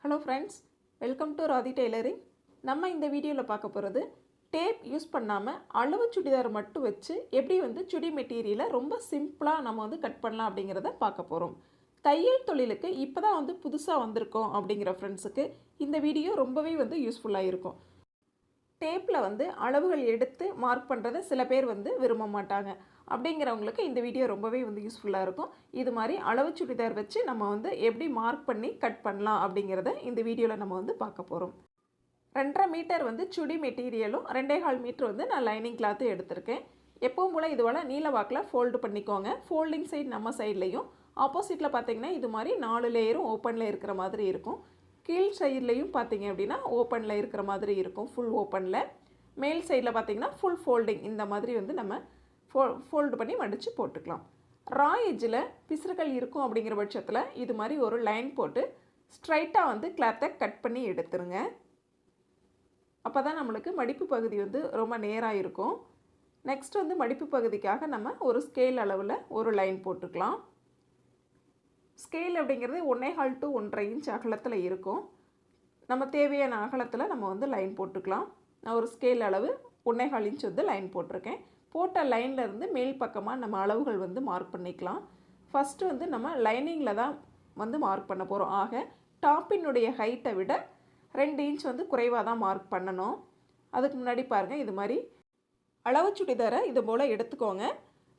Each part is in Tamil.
Hello friends, welcome to Rathi tailoring. நம்ம இந்த வீடியோவில் பார்க்க போகிறது டேப் யூஸ் பண்ணாமல் அளவு சுடிதார் மட்டும் வச்சு எப்படி சுடி மெட்டீரியலை ரொம்ப சிம்பிளாக நம்ம கட் பண்ணலாம் அப்படிங்கிறத பார்க்க போகிறோம். தையல் தொழிலுக்கு இப்போ தான் புதுசாக வந்திருக்கோம் அப்படிங்கிற ஃப்ரெண்ட்ஸுக்கு இந்த வீடியோ ரொம்பவே யூஸ்ஃபுல்லாக இருக்கும். டேப்பில் அளவுகள் எடுத்து மார்க் பண்ணுறதை சில பேர் விரும்ப மாட்டாங்க. அப்படிங்கிறவங்களுக்கு இந்த வீடியோ ரொம்பவே யூஸ்ஃபுல்லாக இருக்கும். இது மாதிரி அளவு சுடிதார் வச்சு நம்ம எப்படி மார்க் பண்ணி கட் பண்ணலாம் அப்படிங்கிறத இந்த வீடியோவில் நம்ம பார்க்க போகிறோம். 2.5 மீட்டர் சுடி மெட்டீரியலும் 2.25 மீட்டர் நான் லைனிங் கிளாத்து எடுத்திருக்கேன். எப்பவும் போல் இதுவரை நீல வாக்கில் ஃபோல்டு பண்ணிக்கோங்க. ஃபோல்டிங் சைடு நம்ம சைட்லேயும், ஆப்போசிட்டில் பார்த்திங்கன்னா இது மாதிரி 4 லேயரும் ஓப்பனில் இருக்கிற மாதிரி இருக்கும். கீழ் சைட்லேயும் பார்த்திங்க அப்படின்னா ஓப்பனில் இருக்கிற மாதிரி இருக்கும், ஃபுல் ஓப்பனில். மேல் சைடில் பார்த்திங்கன்னா ஃபுல் ஃபோல்டிங் இந்த மாதிரி நம்ம ஃபோல்டு பண்ணி மடித்து போட்டுக்கலாம். ரா எஜ்ஜில் பிசுறுகள் இருக்கும் அப்படிங்கிற பட்சத்தில் இது மாதிரி ஒரு லைன் போட்டு ஸ்ட்ரைட்டாக கிளாத்தை கட் பண்ணி எடுத்துருங்க. அப்போ தான் நம்மளுக்கு மடிப்பு பகுதி ரொம்ப நேராக இருக்கும். நெக்ஸ்ட் மடிப்பு பகுதிக்காக நம்ம ஒரு ஸ்கேல் அளவில் ஒரு லைன் போட்டுக்கலாம். ஸ்கேல் அப்படிங்கிறது 1.25 to 1.5 இன்ச் அகலத்தில் இருக்கும். நம்ம தேவையான அகலத்தில் நம்ம லைன் போட்டுக்கலாம். நான் ஒரு ஸ்கேல் அளவு 1.25 இன்ச் லைன் போட்டிருக்கேன். போட்ட லைனில் இருந்து மேல் பக்கமாக நம்ம அளவுகள் மார்க் பண்ணிக்கலாம். ஃபஸ்ட்டு நம்ம லைனிங்கில் தான் மார்க் பண்ண போகிறோம். ஆக டாப்பினுடைய ஹைட்டை விட 2 இன்ச் குறைவாக தான் மார்க் பண்ணணும். அதுக்கு முன்னாடி பாருங்கள், இது மாதிரி அளவு சுடிதாரை இது போல் எடுத்துக்கோங்க.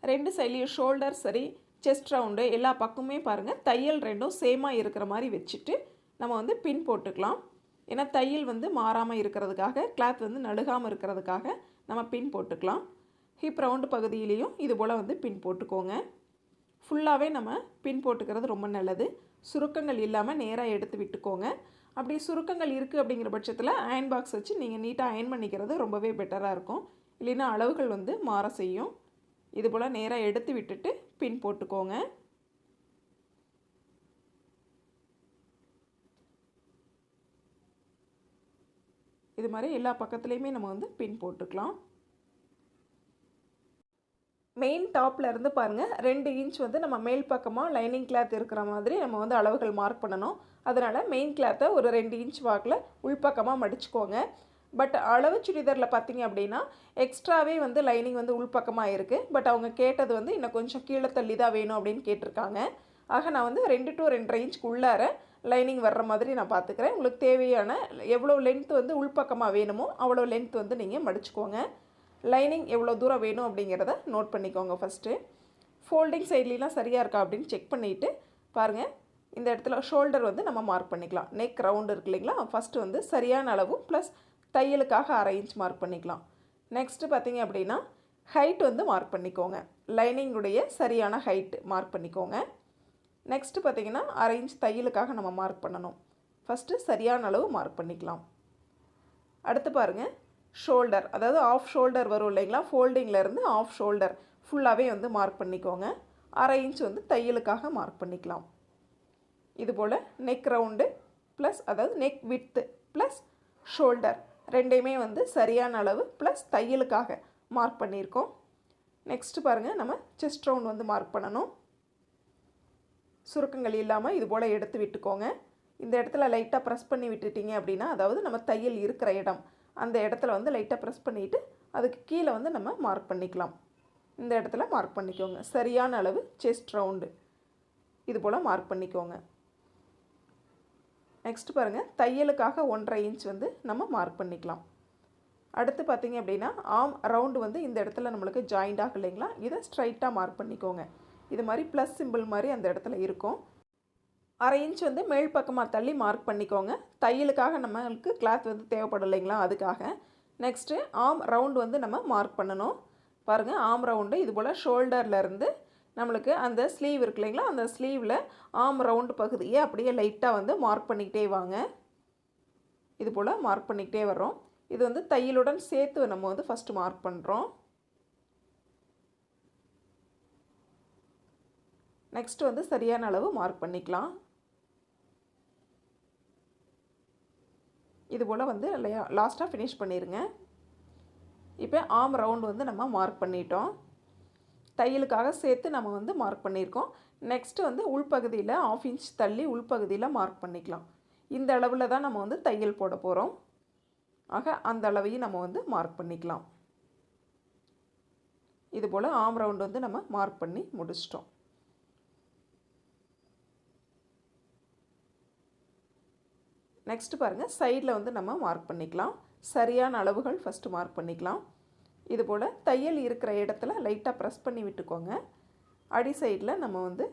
2 சைட்லேயும் ஷோல்டர் சரி, செஸ்ட் ரவுண்டு எல்லா பக்கமே பாருங்கள் தையல் ரெண்டும் சேமாக இருக்கிற மாதிரி வச்சுட்டு நம்ம பின் போட்டுக்கலாம். ஏன்னா தையல் மாறாமல் இருக்கிறதுக்காக, கிளாத் நழுகாமல் இருக்கிறதுக்காக நம்ம பின் போட்டுக்கலாம். ஹிப் ரவுண்டு பகுதியிலையும் இது போல் பின் போட்டுக்கோங்க. ஃபுல்லாகவே நம்ம பின் போட்டுக்கிறது ரொம்ப நல்லது. சுருக்கங்கள் இல்லாமல் நேராக எடுத்து விட்டுக்கோங்க. அப்படி சுருக்கங்கள் இருக்குது அப்படிங்கிற பட்சத்தில் அயன் பாக்ஸ் வச்சு நீங்கள் நீட்டாக அயன் பண்ணிக்கிறது ரொம்பவே பெட்டராக இருக்கும். இல்லைன்னா அளவுகள் மாற செய்யும். இது போல் நேராக எடுத்து விட்டுட்டு பின் போட்டுக்கோங்க. இது மாதிரி எல்லா பக்கத்துலேயுமே நம்ம பின் போட்டுக்கலாம். மெயின் டாப்பில் இருந்து பாருங்கள் 2 இன்ச் நம்ம மேல் பக்கமாக லைனிங் கிளாத் இருக்கிற மாதிரி நம்ம அளவுகள் மார்க் பண்ணணும். அதனால் மெயின் கிளாத்தை ஒரு 2 இன்ச் வாக்கில் உள்பக்கமாக மடிச்சுக்கோங்க. பட் அளவு சுடிதாரில் பார்த்திங்க அப்படின்னா எக்ஸ்ட்ராவே லைனிங் உள்பக்கமாக இருக்குது. பட் அவங்க கேட்டது இன்னும் கொஞ்சம் கீழே தள்ளி தான் வேணும் அப்படின்னு கேட்டிருக்காங்க. ஆக நான் 2 to 2.5 இன்ச்சுக்கு உள்ளார லைனிங் வர்ற மாதிரி நான் பார்த்துக்கிறேன். உங்களுக்கு தேவையான எவ்வளோ லென்த் உள்பக்கமாக வேணுமோ அவ்வளோ லென்த் நீங்கள் மடிச்சுக்கோங்க. லைனிங் எவ்வளோ தூரம் வேணும் அப்படிங்கிறத நோட் பண்ணிக்கோங்க. ஃபஸ்ட்டு ஃபோல்டிங் சைட்லாம் சரியாக இருக்கா அப்படின்னு செக் பண்ணிவிட்டு பாருங்கள். இந்த இடத்துல ஷோல்டர் நம்ம மார்க் பண்ணிக்கலாம். நெக் ரவுண்டு இருக்கு இல்லைங்களா, ஃபஸ்ட்டு சரியான அளவு ப்ளஸ் தையலுக்காக 1/2 இன்ச் மார்க் பண்ணிக்கலாம். நெக்ஸ்ட்டு பார்த்திங்க அப்படின்னா ஹைட் மார்க் பண்ணிக்கோங்க. லைனிங்குடைய சரியான ஹைட்டு மார்க் பண்ணிக்கோங்க. நெக்ஸ்ட்டு பார்த்திங்கன்னா 1/2 இன்ச் தையலுக்காக நம்ம மார்க் பண்ணணும். ஃபஸ்ட்டு சரியான அளவு மார்க் பண்ணிக்கலாம். அடுத்து பாருங்கள், ஷோல்டர், அதாவது ஆஃப் ஷோல்டர் வரும் இல்லைங்களா, ஃபோல்டிங்கிலேருந்து ஆஃப் ஷோல்டர் ஃபுல்லாகவே மார்க் பண்ணிக்கோங்க. 1/2 இன்ச் தையலுக்காக மார்க் பண்ணிக்கலாம். இதுபோல் நெக் ரவுண்டு ப்ளஸ் அதாவது நெக் விட்த்து ப்ளஸ் ஷோல்டர் ரெண்டையுமே சரியான அளவு ப்ளஸ் தையலுக்காக மார்க் பண்ணியிருக்கோம். நெக்ஸ்ட்டு பாருங்கள், நம்ம செஸ்ட் ரவுண்ட் மார்க் பண்ணணும். சுருக்கங்கள் இல்லாமல் இது போல் எடுத்து விட்டுக்கோங்க. இந்த இடத்துல லைட்டாக ப்ரெஸ் பண்ணி விட்டுட்டிங்க அப்படின்னா, அதாவது நம்ம தையல் இருக்கிற இடம் அந்த இடத்துல லைட்டாக ப்ரெஸ் பண்ணிவிட்டு அதுக்கு கீழே நம்ம மார்க் பண்ணிக்கலாம். இந்த இடத்துல மார்க் பண்ணிக்கோங்க. சரியான அளவு செஸ்ட் ரவுண்டு இது போல் மார்க் பண்ணிக்கோங்க. நெக்ஸ்ட் பாருங்கள், தையலுக்காக 1.5 இன்ச் நம்ம மார்க் பண்ணிக்கலாம். அடுத்து பார்த்திங்க அப்படின்னா ஆம் ரவுண்டு இந்த இடத்துல நம்மளுக்கு ஜாயிண்ட் ஆகும் இல்லைங்களா, இதை ஸ்ட்ரைட்டாக மார்க் பண்ணிக்கோங்க. இது மாதிரி ப்ளஸ் சிம்பிள் மாதிரி அந்த இடத்துல இருக்கும். 1/2 இன்ச் மேல் பக்கமாக தள்ளி மார்க் பண்ணிக்கோங்க. தையலுக்காக நம்மளுக்கு கிளாத் தேவைப்படும் இல்லைங்களா, அதுக்காக. நெக்ஸ்ட்டு ஆம் ரவுண்டு நம்ம மார்க் பண்ணணும். பாருங்கள், ஆம் ரவுண்டு இது போல் ஷோல்டர்லேருந்து நம்மளுக்கு அந்த ஸ்லீவ் இருக்கு இல்லைங்களா, அந்த ஸ்லீவில் ஆம் ரவுண்டு பகுதியை அப்படியே லைட்டாக மார்க் பண்ணிக்கிட்டே வாங்க. இது போல் மார்க் பண்ணிக்கிட்டே வர்றோம். இது தையலுடன் சேர்த்து நம்ம ஃபஸ்ட்டு மார்க் பண்ணுறோம். நெக்ஸ்ட்டு சரியான அளவு மார்க் பண்ணிக்கலாம். இது போல் லாஸ்ட்டாக ஃபினிஷ் பண்ணிடுங்க. இப்போ ஆம் ரவுண்டு நம்ம மார்க் பண்ணிட்டோம். தையலுக்காக சேர்த்து நம்ம மார்க் பண்ணியிருக்கோம். நெக்ஸ்ட்டு உள்பகுதியில் 1/2 இன்ச் தள்ளி உள்பகுதியில் மார்க் பண்ணிக்கலாம். இந்த அளவில் தான் நம்ம வந்து தையல் போட போகிறோம். ஆக அந்த அளவையும் நம்ம வந்து மார்க் பண்ணிக்கலாம். இதுபோல் ஆம் ரவுண்ட் வந்து நம்ம மார்க் பண்ணி முடிச்சிட்டோம். நெக்ஸ்ட் பாருங்கள், சைடில் வந்து நம்ம மார்க் பண்ணிக்கலாம். சரியான அளவுகள் ஃபஸ்ட்டு மார்க் பண்ணிக்கலாம். இதுபோல் தையல் இருக்கிற இடத்துல லைட்டாக ப்ரெஸ் பண்ணி விட்டுக்கோங்க. அடி சைடில் நம்ம வந்து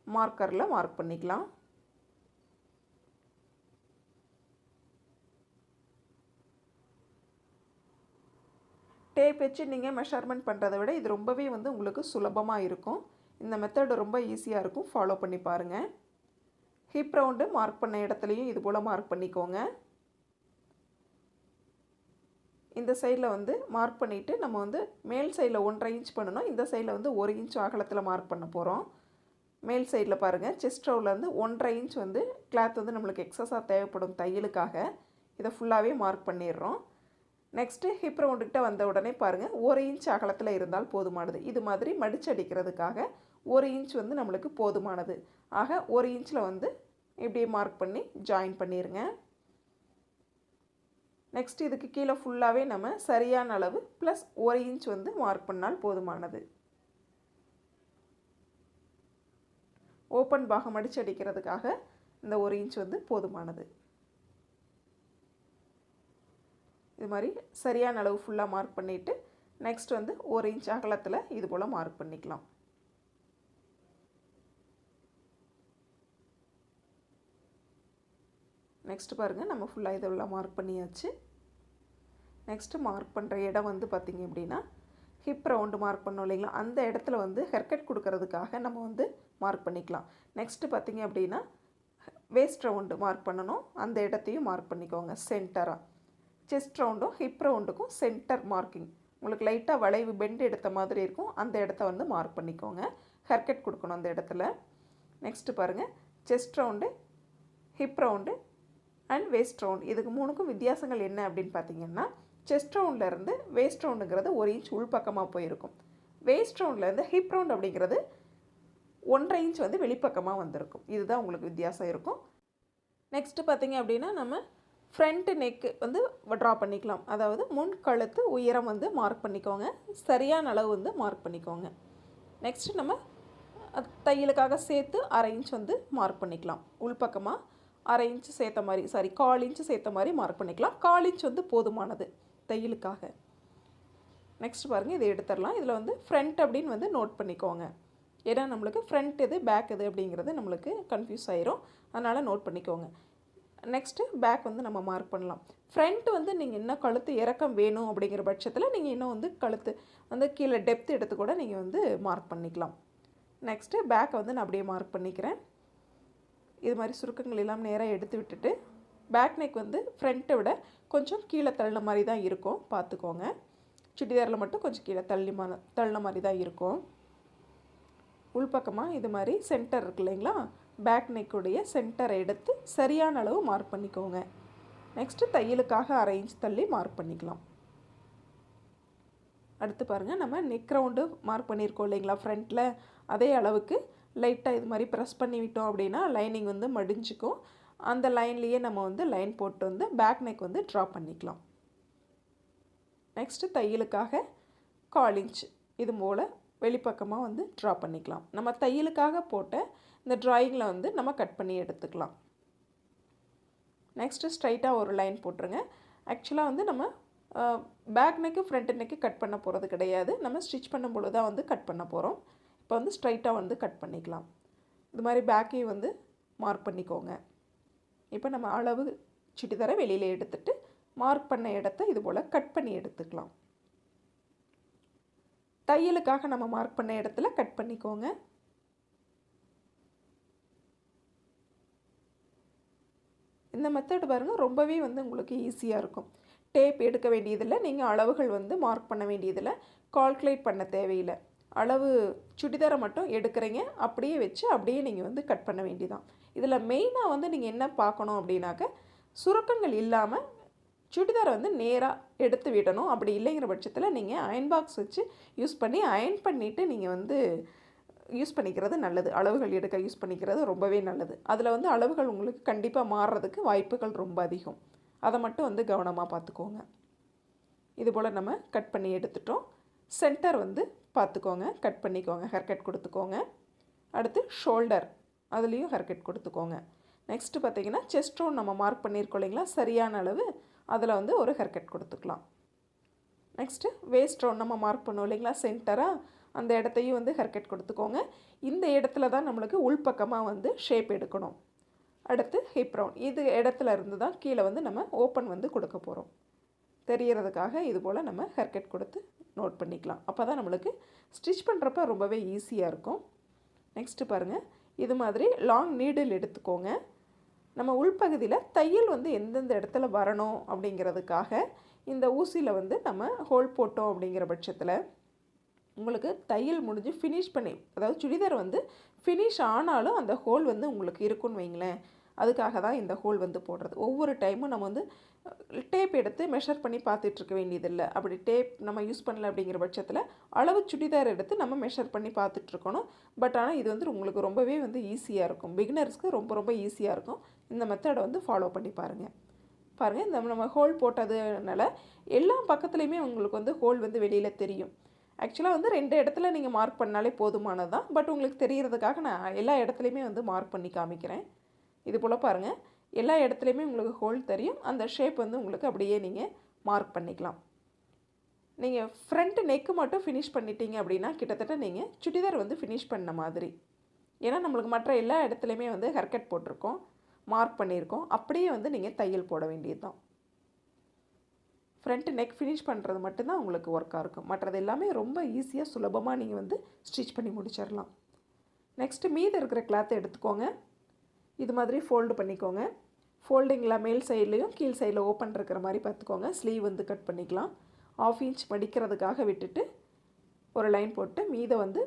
மார்க்கரில் மார்க் பண்ணிக்கலாம். டேப் வச்சு நீங்கள் மெஷர்மெண்ட் பண்ணுறதை விட இது ரொம்பவே வந்து உங்களுக்கு சுலபமாக இருக்கும். இந்த மெத்தடு ரொம்ப ஈஸியாக இருக்கும், ஃபாலோ பண்ணி பாருங்கள். ஹிப் ரவுண்டு மார்க் பண்ண இடத்துலையும் இது போல் மார்க் பண்ணிக்கோங்க. இந்த சைடில் வந்து மார்க் பண்ணிவிட்டு நம்ம வந்து மேல் சைடில் 1.5 இன்ச் பண்ணணும். இந்த சைடில் வந்து 1 இன்ச் அகலத்தில் மார்க் பண்ண போகிறோம். மேல் சைடில் பாருங்கள், செஸ்ட் ரவுண்ட்லேருந்து 1.5 இன்ச் வந்து கிளாத் வந்து நம்மளுக்கு எக்ஸஸாக தேவைப்படும் தையலுக்காக. இதை ஃபுல்லாகவே மார்க் பண்ணிடுறோம். நெக்ஸ்ட்டு ஹிப் ரவுண்டுக்கிட்ட வந்த உடனே பாருங்கள், 1 இன்ச் அகலத்தில் இருந்தால் போதுமானது. இது மாதிரி மடிச்சு அடிக்கிறதுக்காக 1 இன்ச் வந்து நம்மளுக்கு போதுமானது. ஆக 1 இன்ச்சில் வந்து இப்படியே மார்க் பண்ணி ஜாயின் பண்ணிடுங்க. நெக்ஸ்ட் இதுக்கு கீழே ஃபுல்லாகவே நம்ம சரியான அளவு ப்ளஸ் 1 இன்ச் வந்து மார்க் பண்ணால் போதுமானது. ஓப்பன் பாகம் மடிச்சு அடிக்கிறதுக்காக இந்த 1 இன்ச் வந்து போதுமானது. இது மாதிரி சரியான அளவு ஃபுல்லாக மார்க் பண்ணிவிட்டு நெக்ஸ்ட் வந்து 1 இன்ச் அகலத்தில் இது போல் மார்க் பண்ணிக்கலாம். நெக்ஸ்ட்டு பாருங்கள், நம்ம ஃபுல்லாக இதெல்லாம் மார்க் பண்ணியாச்சு. நெக்ஸ்ட்டு மார்க் பண்ணுற இடம் வந்து பார்த்திங்க அப்படின்னா ஹிப் ரவுண்டு மார்க் பண்ணோம் இல்லைங்களா, அந்த இடத்துல வந்து ஹெர்கட் கொடுக்கறதுக்காக நம்ம வந்து மார்க் பண்ணிக்கலாம். நெக்ஸ்ட்டு பார்த்திங்க அப்படின்னா வேஸ்ட் ரவுண்டு மார்க் பண்ணணும். அந்த இடத்தையும் மார்க் பண்ணிக்கோங்க சென்டராக. செஸ்ட் ரவுண்டும் ஹிப் ரவுண்டுக்கும் சென்டர் மார்க்கிங் உங்களுக்கு லைட்டாக வளைவு பெண்ட் எடுத்த மாதிரி இருக்கும். அந்த இடத்த வந்து மார்க் பண்ணிக்கோங்க. ஹெர்கட் கொடுக்கணும் அந்த இடத்துல. நெக்ஸ்ட்டு பாருங்கள், chest round, hip round and waste round, இதுக்கு மூணுக்கும் வித்தியாசங்கள் என்ன அப்படின்னு பார்த்தீங்கன்னா, செஸ்ட் ரவுண்ட்லேருந்து வேஸ்ட் ரவுண்டுங்கிறது 1 இன்ச் உள்பக்கமாக போயிருக்கும். வேஸ்ட் ரவுண்ட்லேருந்து ஹிப் ரவுண்ட் அப்படிங்கிறது 1.5 இன்ச் வந்து வெளிப்பக்கமாக வந்திருக்கும். இதுதான் உங்களுக்கு வித்தியாசம் இருக்கும். நெக்ஸ்ட்டு பார்த்திங்க அப்படின்னா நம்ம ஃப்ரண்ட் நெக்கு வந்து ட்ரா பண்ணிக்கலாம். அதாவது முன் கழுத்து உயரம் வந்து மார்க் பண்ணிக்கோங்க. சரியான அளவு வந்து மார்க் பண்ணிக்கோங்க. நெக்ஸ்ட்டு நம்ம தையலுக்காக சேர்த்து 1/2 இன்ச் வந்து மார்க் பண்ணிக்கலாம். உள்பக்கமாக 1/2 இன்ச் சேர்த்த மாதிரி, 1/4 இன்ச் சேர்த்த மாதிரி மார்க் பண்ணிக்கலாம். 1/4 இன்ச் வந்து போதுமானது தையலுக்காக. நெக்ஸ்ட் பாருங்கள், இதை எடுத்துடலாம். இதில் வந்து ஃப்ரண்ட் அப்படின்னு வந்து நோட் பண்ணிக்கோங்க. ஏன்னா நம்மளுக்கு ஃப்ரண்ட் எது பேக் எது அப்படிங்கிறது நம்மளுக்கு கன்ஃபியூஸ் ஆயிரும். அதனால் நோட் பண்ணிக்கோங்க. நெக்ஸ்ட்டு பேக் வந்து நம்ம மார்க் பண்ணலாம். ஃப்ரண்ட் வந்து நீங்கள் இன்னும் கழுத்து இறக்கம் வேணும் அப்படிங்கிற பட்சத்தில் நீங்கள் இன்னும் வந்து கழுத்து வந்து கீழே டெப்த் எடுத்து கூட நீங்கள் வந்து மார்க் பண்ணிக்கலாம். நெக்ஸ்ட்டு பேக்கை வந்து நான் அப்படியே மார்க் பண்ணிக்கிறேன். இது மாதிரி சுருக்கங்கள் எல்லாம் நேராக எடுத்து விட்டுட்டு பேக் நெக் வந்து ஃப்ரண்ட்டை விட கொஞ்சம் கீழே தள்ளின மாதிரி தான் இருக்கும், பார்த்துக்கோங்க. சுடிதாரில் மட்டும் கொஞ்சம் கீழே தள்ளின மாதிரி தான் இருக்கும். உள்பக்கமாக இது மாதிரி சென்டர் இருக்கு இல்லைங்களா, பேக் நெக்குடைய சென்டரை எடுத்து சரியான அளவு மார்க் பண்ணிக்கோங்க. நெக்ஸ்ட்டு தையலுக்காக 1/2 இன்ச் தள்ளி மார்க் பண்ணிக்கலாம். அடுத்து பாருங்கள், நம்ம நெக் ரவுண்டு மார்க் பண்ணியிருக்கோம் இல்லைங்களா ஃப்ரண்ட்டில், அதே அளவுக்கு லைட்டாக இது மாதிரி ப்ரெஸ் பண்ணி விட்டோம் அப்படின்னா லைனிங் வந்து மடிஞ்சிக்கும். அந்த லைன்லேயே நம்ம வந்து லைன் போட்டு வந்து பேக் நெக் வந்து ட்ரா பண்ணிக்கலாம். நெக்ஸ்ட்டு தையலுக்காக 1/4 இன்ச் இது போல் வெளிப்பக்கமாக வந்து ட்ரா பண்ணிக்கலாம். நம்ம தையலுக்காக போட்ட இந்த ட்ராயிங்கில் வந்து நம்ம கட் பண்ணி எடுத்துக்கலாம். நெக்ஸ்ட்டு ஸ்ட்ரைட்டாக ஒரு லைன் போட்டுருங்க. ஆக்சுவலாக வந்து நம்ம back neck front neck cut பண்ண போகிறது கிடையாது. நம்ம ஸ்டிச் பண்ணும்போது தான் வந்து கட் பண்ண போகிறோம். இப்போ வந்து ஸ்ட்ரைட்டாக வந்து கட் பண்ணிக்கலாம். இது மாதிரி பேக்கையும் வந்து மார்க் பண்ணிக்கோங்க. இப்போ நம்ம அளவு சுடிதாரை வெளியில் எடுத்துட்டு மார்க் பண்ண இடத்த இது போல் கட் பண்ணி எடுத்துக்கலாம். தையலுக்காக நம்ம மார்க் பண்ண இடத்துல கட் பண்ணிக்கோங்க. இந்த மெத்தட் பாருங்கள், ரொம்பவே வந்து உங்களுக்கு ஈஸியாக இருக்கும். டேப் எடுக்க வேண்டியதில்லை, நீங்கள் அளவுகள் வந்து மார்க் பண்ண வேண்டியதில்லை, கால்குலேட் பண்ண தேவையில்லை. அளவு சுடிதாரை மட்டும் எடுக்கிறீங்க, அப்படியே வச்சு அப்படியே நீங்கள் வந்து கட் பண்ண வேண்டியதான். இதில் மெயினாக வந்து நீங்கள் என்ன பார்க்கணும் அப்படின்னாக்க, சுருக்கங்கள் இல்லாமல் சுடிதாரை வந்து நேராக எடுத்து விடணும். அப்படி இல்லைங்கிற பட்சத்தில் நீங்கள் அயன் பாக்ஸ் வச்சு யூஸ் பண்ணி அயன் பண்ணிவிட்டு நீங்கள் வந்து யூஸ் பண்ணிக்கிறது நல்லது. அளவுகள் எடுக்க யூஸ் பண்ணிக்கிறது ரொம்பவே நல்லது. அதில் வந்து அளவுகள் உங்களுக்கு கண்டிப்பாக மாறுறதுக்கு வாய்ப்புகள் ரொம்ப அதிகம். அதை மட்டும் வந்து கவனமாக பார்த்துக்கோங்க. இதுபோல் நம்ம கட் பண்ணி எடுத்துட்டோம். சென்டர் வந்து பார்த்துக்கோங்க, கட் பண்ணிக்கோங்க, ஹேர் கட் கொடுத்துக்கோங்க. அடுத்து ஷோல்டர், அதுலேயும் ஹேர் கட் கொடுத்துக்கோங்க. நெக்ஸ்ட்டு பார்த்திங்கன்னா செஸ்ட் ரவுண்ட் நம்ம மார்க் பண்ணியிருக்கோம் இல்லைங்களா, சரியான அளவு, அதில் வந்து ஒரு ஹேர் கட் கொடுத்துக்கலாம். நெக்ஸ்ட்டு வேஸ்ட் ரவுண்ட் நம்ம மார்க் பண்ணுவோம் இல்லைங்களா சென்டராக, அந்த இடத்தையும் வந்து ஹேர் கட் கொடுத்துக்கோங்க. இந்த இடத்துல தான் நம்மளுக்கு உள்பக்கமாக வந்து ஷேப் எடுக்கணும். அடுத்து ஹிப் ரவுண்ட், இது இடத்துல இருந்து தான் கீழே வந்து நம்ம ஓப்பன் வந்து கொடுக்க போகிறோம். தெரியறதுக்காக இது போல் நம்ம ஹேர் கட் கொடுத்து நோட் பண்ணிக்கலாம். அப்போ தான் நம்மளுக்கு ஸ்டிச் பண்ணுறப்ப ரொம்பவே ஈஸியாக இருக்கும். நெக்ஸ்ட்டு பாருங்கள், இது மாதிரி லாங் நீடில் எடுத்துக்கோங்க. நம்ம உள்பகுதியில் தையல் வந்து எந்தெந்த இடத்துல வரணும் அப்படிங்கிறதுக்காக இந்த ஊசியில் வந்து நம்ம ஹோல் போட்டோம். அப்படிங்கிற பட்சத்தில் உங்களுக்கு தையல் முடிஞ்சு ஃபினிஷ் பண்ணி, அதாவது சுடிதார் வந்து ஃபினிஷ் ஆனாலும் அந்த ஹோல் வந்து உங்களுக்கு இருக்குன்னு வைங்களேன். அதுக்காக தான் இந்த ஹோல் வந்து போடுறது. ஒவ்வொரு டைமும் நம்ம வந்து டேப் எடுத்து மெஷர் பண்ணி பார்த்துட்ருக்க வேண்டியதில்லை. அப்படி டேப் நம்ம யூஸ் பண்ணல அப்படிங்கிற பட்சத்தில் அளவு சுடிதார் எடுத்து நம்ம மெஷர் பண்ணி பார்த்துட்ருக்கணும். பட் ஆனால் இது வந்து உங்களுக்கு ரொம்பவே வந்து ஈஸியாக இருக்கும். பிகினர்ஸ்க்கு ரொம்ப ரொம்ப ஈஸியாக இருக்கும். இந்த மெத்தடை வந்து ஃபாலோ பண்ணி பாருங்கள். இந்த நம்ம ஹோல் போட்டதுனால எல்லா பக்கத்துலேயுமே உங்களுக்கு வந்து ஹோல் வந்து வெளியில் தெரியும். ஆக்சுவலாக வந்து 2 இடத்துல நீங்கள் மார்க் பண்ணாலே போதுமானது தான். பட் உங்களுக்கு தெரியறதுக்காக நான் எல்லா இடத்துலையுமே வந்து மார்க் பண்ணி காமிக்கிறேன். இது போல் பாருங்கள், எல்லா இடத்துலையுமே உங்களுக்கு ஹோல் தெரியும். அந்த ஷேப் வந்து உங்களுக்கு அப்படியே நீங்கள் மார்க் பண்ணிக்கலாம். நீங்கள் ஃப்ரண்ட் நெக்கு மட்டும் ஃபினிஷ் பண்ணிட்டீங்க அப்படின்னா கிட்டத்தட்ட நீங்கள் சுடிதார் வந்து ஃபினிஷ் பண்ண மாதிரி. ஏன்னா நம்மளுக்கு மற்ற எல்லா இடத்துலையுமே வந்து ஹேர் கட் போட்டிருக்கோம், மார்க் பண்ணியிருக்கோம். அப்படியே வந்து நீங்கள் தையல் போட வேண்டியது தான். ஃப்ரண்ட் நெக் ஃபினிஷ் பண்ணுறது மட்டும்தான் உங்களுக்கு ஒர்க்காக இருக்கும். மற்றது எல்லாமே ரொம்ப ஈஸியாக சுலபமாக நீங்கள் வந்து ஸ்டிச் பண்ணி முடிச்சிடலாம். நெக்ஸ்ட்டு மீதி இருக்கிற கிளாத்தை எடுத்துக்கோங்க. இது மாதிரி ஃபோல்டு பண்ணிக்கோங்க. ஃபோல்டிங்கில் மேல் சைட்லேயும் கீழ் சைடில் ஓப்பன் இருக்கிற மாதிரி பார்த்துக்கோங்க. ஸ்லீவ் வந்து கட் பண்ணிக்கலாம். 1/2 இன்ச் மடிக்கிறதுக்காக விட்டுட்டு ஒரு லைன் போட்டு மீதை வந்து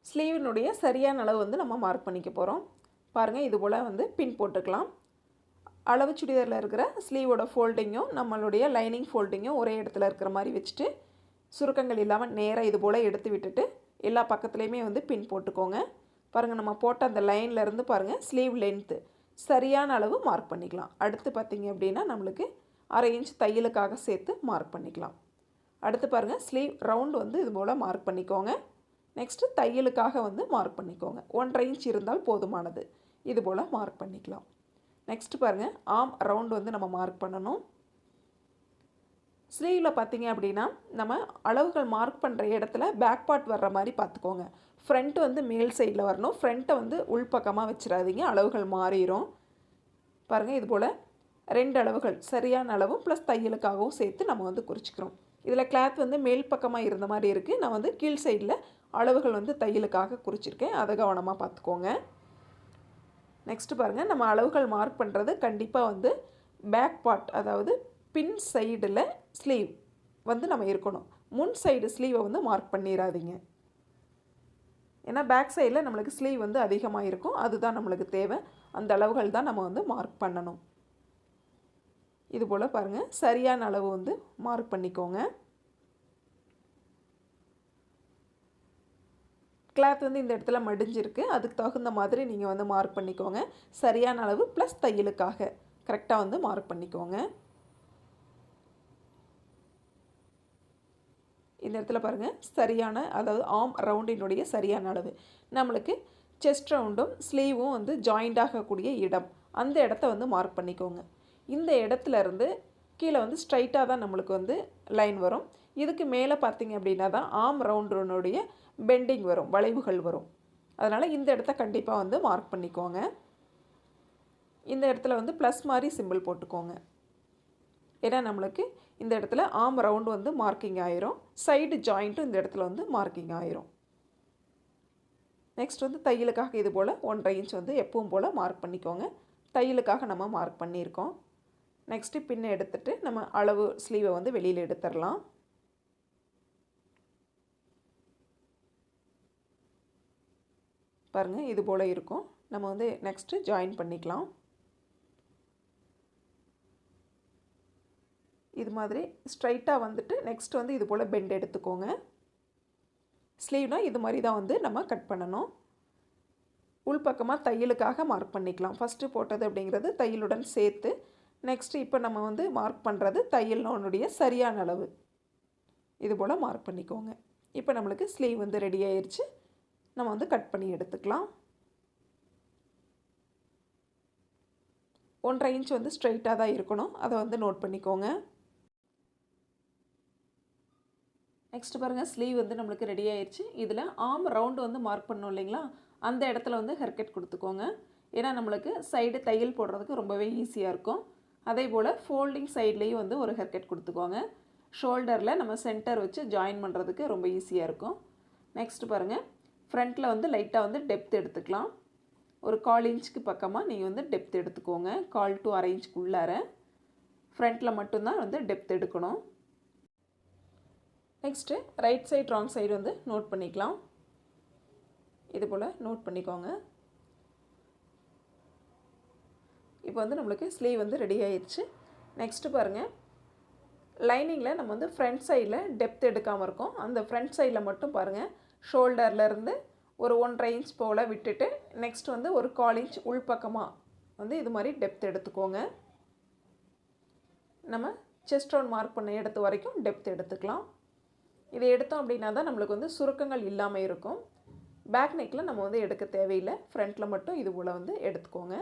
ஸ்லீவினுடைய சரியான அளவு வந்து நம்ம மார்க் பண்ணிக்க போகிறோம். பாருங்கள், இது போல் வந்து பின் போட்டுக்கலாம். அளவு சுடிதாரில் இருக்கிற ஸ்லீவோட ஃபோல்டிங்கும் நம்மளுடைய லைனிங் ஃபோல்டிங்கும் ஒரே இடத்துல இருக்கிற மாதிரி வச்சுட்டு சுருக்கங்கள் இல்லாமல் நேராக இது போல் எடுத்து விட்டுட்டு எல்லா பக்கத்துலேயுமே வந்து பின் போட்டுக்கோங்க. பாருங்கள், நம்ம போட்ட அந்த லைன்லேருந்து பாருங்கள் ஸ்லீவ் லென்த்து சரியான அளவு மார்க் பண்ணிக்கலாம். அடுத்து பார்த்திங்க அப்படின்னா நம்மளுக்கு 1/2 இன்ச் தையலுக்காக சேர்த்து மார்க் பண்ணிக்கலாம். அடுத்து பாருங்கள், ஸ்லீவ் ரவுண்டு வந்து இது போல் மார்க் பண்ணிக்கோங்க. நெக்ஸ்ட்டு தையலுக்காக வந்து மார்க் பண்ணிக்கோங்க. 1/2 இன்ச் இருந்தால் போதுமானது. இது போல் மார்க் பண்ணிக்கலாம். நெக்ஸ்ட்டு பாருங்கள், ஆர்ம் ரவுண்டு வந்து நம்ம மார்க் பண்ணணும். ஸ்லீவில் பார்த்திங்க அப்படின்னா நம்ம அளவுகள் மார்க் பண்ணுற இடத்துல பேக் பார்ட் வர்ற மாதிரி பார்த்துக்கோங்க. ஃப்ரண்ட் வந்து மேல் சைடில் வரணும். ஃப்ரண்ட்டை வந்து உள்பக்கமாக வச்சிடாதீங்க, அளவுகள் மாறிடும். பாருங்கள், இது போல் 2 அளவுகள் சரியான அளவும் ப்ளஸ் தையலுக்காகவும் சேர்த்து நம்ம வந்து குறிச்சிக்கிறோம். இதில் கிளாத் வந்து மேல் பக்கமாக இருந்த மாதிரி இருக்குது. நான் வந்து கீழ் சைடில் அளவுகள் வந்து தையலுக்காக குறிச்சிருக்கேன். அதை கவனமாக பார்த்துக்கோங்க. நெக்ஸ்ட்டு பாருங்கள், நம்ம அளவுகள் மார்க் பண்ணுறது கண்டிப்பாக வந்து பேக் பார்ட், அதாவது பின் சைடில் ஸ்லீவ் வந்து நம்ம இருக்கணும். முன் சைடு ஸ்லீவை வந்து மார்க் பண்ணிடாதீங்க. ஏன்னா பேக் சைடில் நம்மளுக்கு ஸ்லீவ் வந்து அதிகமாக இருக்கும். அதுதான் நம்மளுக்கு தேவை. அந்த அளவுகள் தான் நம்ம வந்து மார்க் பண்ணணும். இது போல் பாருங்கள், சரியான அளவு வந்து மார்க் பண்ணிக்கோங்க. கிளாத் வந்து இந்த இடத்துல மடிஞ்சிருக்கு. அதுக்கு தகுந்த மாதிரி நீங்கள் வந்து மார்க் பண்ணிக்கோங்க. சரியான அளவு ப்ளஸ் தையலுக்காக கரெக்டாக வந்து மார்க் பண்ணிக்கோங்க. இந்த இடத்துல பாருங்கள், சரியான, அதாவது ஆர்ம் ரவுண்டினுடைய சரியான அளவு. நம்மளுக்கு செஸ்ட் ரவுண்டும் ஸ்லீவும் வந்து ஜாயிண்ட் ஆகக்கூடிய இடம், அந்த இடத்த வந்து மார்க் பண்ணிக்கோங்க. இந்த இடத்துல இருந்து கீழே வந்து ஸ்ட்ரைட்டாக தான் நம்மளுக்கு வந்து லைன் வரும். இதுக்கு மேலே பார்த்திங்க அப்படின்னா தான் ஆர்ம் ரவுண்டினுடைய பெண்டிங் வரும், வளைவுகள் வரும். அதனால் இந்த இடத்த கண்டிப்பாக வந்து மார்க் பண்ணிக்கோங்க. இந்த இடத்துல வந்து ப்ளஸ் மாதிரி சிம்பிள் போட்டுக்கோங்க. ஏன்னா நம்மளுக்கு இந்த இடத்துல ஆர்ம் ரவுண்டு வந்து மார்க்கிங் ஆயிரும். சைடு ஜாயிண்ட்டும் இந்த இடத்துல வந்து மார்க்கிங் ஆயிரும். நெக்ஸ்ட் வந்து தையலுக்காக இது போல் 1/2 இன்ச் வந்து எப்பவும் போல் மார்க் பண்ணிக்கோங்க. தையலுக்காக நம்ம மார்க் பண்ணியிருக்கோம். நெக்ஸ்ட்டு பின்ன எடுத்துகிட்டு நம்ம அளவு ஸ்லீவை வந்து வெளியில் எடுத்துடலாம். பாருங்கள், இது போல் இருக்கும். நம்ம வந்து நெக்ஸ்ட்டு ஜாயின் பண்ணிக்கலாம். இது மாதிரி ஸ்ட்ரைட்டாக வந்துட்டு நெக்ஸ்ட் வந்து இது போல் பெண்ட் எடுத்துக்கோங்க. ஸ்லீவ்னால் இது மாதிரி தான் வந்து நம்ம கட் பண்ணணும். உள்பக்கமாக தையலுக்காக மார்க் பண்ணிக்கலாம். ஃபஸ்ட்டு போட்டது அப்படிங்கிறது தையலுடன் சேர்த்து, நெக்ஸ்ட்டு இப்போ நம்ம வந்து மார்க் பண்ணுறது தையல்னுடைய சரியான அளவு. இது போல் மார்க் பண்ணிக்கோங்க. இப்போ நம்மளுக்கு ஸ்லீவ் வந்து ரெடி ஆயிடுச்சு. நம்ம வந்து கட் பண்ணி எடுத்துக்கலாம். 1.5 இன்ச் வந்து ஸ்ட்ரைட்டாக தான் இருக்கணும். அதை வந்து நோட் பண்ணிக்கோங்க. நெக்ஸ்ட் பாருங்கள், ஸ்லீவ் வந்து நம்மளுக்கு ரெடி ஆயிடுச்சு. இதில் ஆர்ம் ரவுண்டு வந்து மார்க் பண்ணோம் இல்லைங்களா, அந்த இடத்துல வந்து ஹெர்கட் கொடுத்துக்கோங்க. ஏன்னா நம்மளுக்கு சைடு தையல் போடுறதுக்கு ரொம்பவே ஈஸியாக இருக்கும். அதே போல் ஃபோல்டிங் சைட்லேயும் வந்து ஒரு ஹெர்கட் கொடுத்துக்கோங்க. ஷோல்டரில் நம்ம சென்டர் வச்சு ஜாயின் பண்ணுறதுக்கு ரொம்ப ஈஸியாக இருக்கும். நெக்ஸ்ட்டு பாருங்கள், ஃப்ரண்ட்டில் வந்து லைட்டாக வந்து டெப்த் எடுத்துக்கலாம். ஒரு 1/4 இன்ச்சுக்கு பக்கமாக நீங்கள் வந்து டெப்த் எடுத்துக்கோங்க. 1/4 to 1/2 இன்ச்சுக்கு உள்ளார ஃப்ரண்ட்டில் மட்டும்தான் வந்து டெப்த் எடுக்கணும். Next right side wrong side வந்து நோட் பண்ணிக்கலாம். இது போல் நோட் பண்ணிக்கோங்க. இப்போ வந்து நம்மளுக்கு ஸ்லீவ் வந்து ரெடி ஆயிடுச்சு. நெக்ஸ்ட்டு பாருங்கள், லைனிங்கில் நம்ம வந்து ஃப்ரண்ட் சைடில் டெப்த் எடுக்காமல் இருக்கோம். அந்த ஃப்ரண்ட் சைடில் மட்டும் பாருங்கள், ஷோல்டர்லேருந்து ஒரு 1.5 இன்ச் போல் விட்டுட்டு நெக்ஸ்ட் வந்து ஒரு 1/4 இன்ச் உள்பக்கமாக வந்து இது மாதிரி டெப்த் எடுத்துக்கோங்க. நம்ம செஸ்ட் ரவுண்ட் மார்க் பண்ண இடத்து வரைக்கும் டெப்த் எடுத்துக்கலாம். இதை எடுத்தோம் அப்படின்னா தான் நம்மளுக்கு வந்து சுருக்கங்கள் இல்லாமல் இருக்கும். பேக் நெக்கில் நம்ம வந்து எடுக்க தேவையில்லை. ஃப்ரண்ட்டில் மட்டும் இது போல் வந்து எடுத்துக்கோங்க.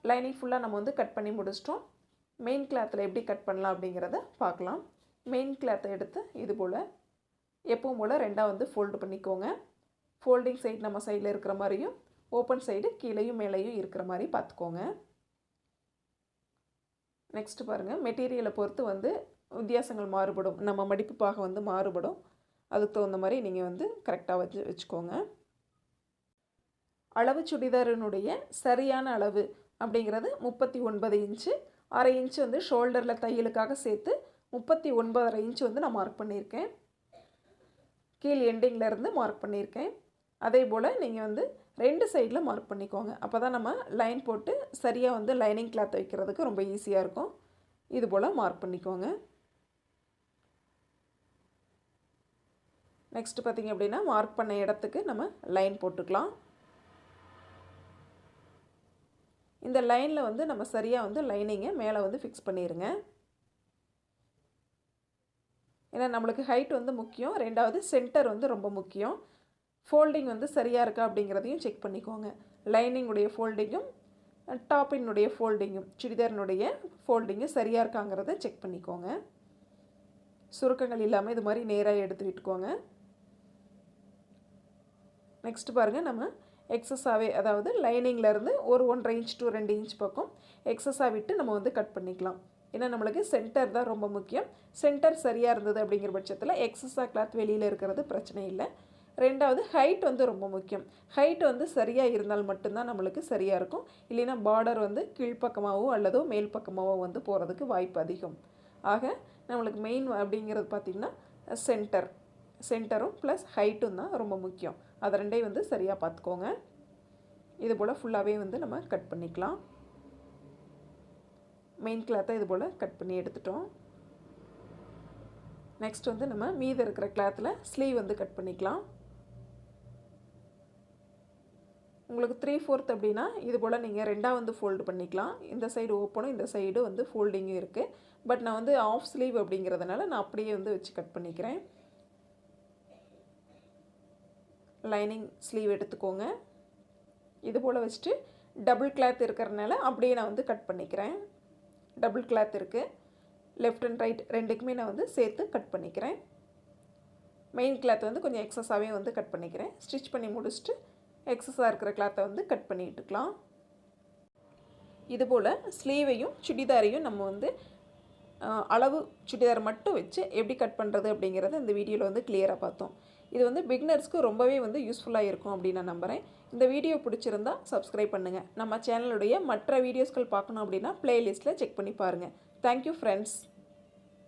லைனிங் ஃபுல்லாக நம்ம வந்து கட் பண்ணி முடிச்சிட்டோம். மெயின் கிளாத்தில் எப்படி கட் பண்ணலாம் அப்படிங்கிறத பார்க்கலாம். மெயின் கிளாத்தை எடுத்து இது போல் எப்பவும் போல் ரெண்டாக வந்து ஃபோல்டு பண்ணிக்கோங்க. ஃபோல்டிங் சைடு நம்ம சைடில் இருக்கிற மாதிரியும், ஓப்பன் சைடு கீழேயும் மேலேயும் இருக்கிற மாதிரி பார்த்துக்கோங்க. நெக்ஸ்ட்டு பாருங்கள், மெட்டீரியலை பொறுத்து வந்து வித்தியாசங்கள் மாறுபடும். நம்ம மடிப்பு பாகம் வந்து மாறுபடும். அதுக்கு தகுந்த மாதிரி நீங்கள் வந்து கரெக்டாக வச்சுக்கோங்க. அளவு சுடிதாரினுடைய சரியான அளவு அப்படிங்கிறது 39 இன்ச்சு. 1/2 இன்ச்சு வந்து ஷோல்டரில் தையலுக்காக சேர்த்து 39.5 இன்ச்சு வந்து நான் மார்க் பண்ணியிருக்கேன். கீழ் எண்டிங்லேருந்து மார்க் பண்ணியிருக்கேன். அதே போல் நீங்கள் வந்து 2 சைடில் மார்க் பண்ணிக்கோங்க. அப்போ தான் நம்ம லைன் போட்டு சரியாக வந்து லைனிங் கிளாத் வைக்கிறதுக்கு ரொம்ப ஈஸியாக இருக்கும். இது போல் மார்க் பண்ணிக்கோங்க. நெக்ஸ்ட்டு பார்த்திங்க அப்படின்னா, மார்க் பண்ண இடத்துக்கு நம்ம லைன் போட்டுக்கலாம். இந்த லைனில் வந்து நம்ம சரியாக வந்து லைனிங்கை மேலே வந்து ஃபிக்ஸ் பண்ணிடுங்க. ஏன்னா நம்மளுக்கு ஹைட் வந்து முக்கியம். ரெண்டாவது சென்டர் வந்து ரொம்ப முக்கியம். ஃபோல்டிங் வந்து சரியாக இருக்கா அப்படிங்கிறதையும் செக் பண்ணிக்கோங்க. லைனிங்குடைய ஃபோல்டிங்கும் டாப்பினுடைய ஃபோல்டிங்கும் சுடிதாரினுடைய ஃபோல்டிங்கும் சரியாக இருக்காங்கிறத செக் பண்ணிக்கோங்க. சுருக்கங்கள் இல்லாமல் இது மாதிரி நேராக எடுத்து விட்டுக்கோங்க. நெக்ஸ்ட்டு பாருங்கள், நம்ம எக்ஸஸாகவே அதாவது லைனிங்லேருந்து ஒரு 1.5 இன்ச் to 2 இன்ச் பக்கம் எக்ஸஸாக விட்டு நம்ம வந்து கட் பண்ணிக்கலாம். ஏன்னா நம்மளுக்கு சென்டர் தான் ரொம்ப முக்கியம். சென்டர் சரியாக இருந்தது அப்படிங்கிற பட்சத்தில் எக்ஸஸாக கிளாத் வெளியில் இருக்கிறது பிரச்சனை இல்லை. ரெண்டாவது ஹைட் வந்து ரொம்ப முக்கியம். ஹைட் வந்து சரியாக இருந்தால் மட்டும்தான் நம்மளுக்கு சரியாக இருக்கும். இல்லைன்னா பார்டர் வந்து கீழ்ப்பக்கமாகவோ அல்லதோ மேல் பக்கமாகவோ வந்து போகிறதுக்கு வாய்ப்பு அதிகம். ஆக நம்மளுக்கு மெயின் அப்படிங்கிறது பார்த்திங்கன்னா சென்டரும் ப்ளஸ் ஹைட்டும் தான் ரொம்ப முக்கியம். அதை ரெண்டையும் வந்து சரியாக பார்த்துக்கோங்க. இது போல் ஃபுல்லாகவே வந்து நம்ம கட் பண்ணிக்கலாம். மெயின் கிளாத்தை இது போல் கட் பண்ணி எடுத்துட்டோம். நெக்ஸ்ட் வந்து நம்ம மீதி இருக்கிற கிளாத்தில் ஸ்லீவ் வந்து கட் பண்ணிக்கலாம். உங்களுக்கு 3/4 அப்படின்னா இது போல் நீங்கள் ரெண்டாக வந்து ஃபோல்டு பண்ணிக்கலாம். இந்த சைடு ஓப்பனும் இந்த சைடு வந்து ஃபோல்டிங்கும் இருக்குது. பட் நான் வந்து ஆஃப் ஸ்லீவ் அப்படிங்கிறதுனால நான் அப்படியே வந்து வச்சு கட் பண்ணிக்கிறேன். லைனிங் ஸ்லீவ் எடுத்துக்கோங்க. இது போல் வச்சுட்டு டபுள் கிளாத் இருக்கிறதுனால அப்படியே நான் வந்து கட் பண்ணிக்கிறேன். டபுள் கிளாத் இருக்குது. லெஃப்ட் அண்ட் ரைட் ரெண்டுக்குமே நான் வந்து சேர்த்து கட் பண்ணிக்கிறேன். மெயின் கிளாத் வந்து கொஞ்சம் எக்ஸஸாகவே வந்து கட் பண்ணிக்கிறேன். ஸ்டிச் பண்ணி முடிச்சுட்டு எக்ஸஸாக இருக்கிற கிளாத்தை வந்து கட் பண்ணிட்டுக்கலாம். இதுபோல் ஸ்லீவையும் சுடிதாரையும் நம்ம வந்து அளவு சுடிதார் மட்டும் வச்சு எப்படி கட் பண்ணுறது அப்படிங்கிறத இந்த வீடியோவில் வந்து கிளியராக பார்த்தோம். இது வந்து பிகினர்ஸ்க்கு ரொம்பவே வந்து யூஸ்ஃபுல்லாக இருக்கும் அப்படின்னு நான் நம்புகிறேன். இந்த வீடியோ பிடிச்சிருந்தால் சப்ஸ்கிரைப் பண்ணுங்கள். நம்ம சேனலுடைய மற்ற வீடியோஸ்கள் பார்க்கணும் அப்படின்னா ப்ளேலிஸ்ட்டில் செக் பண்ணி பாருங்கள். Thank you friends.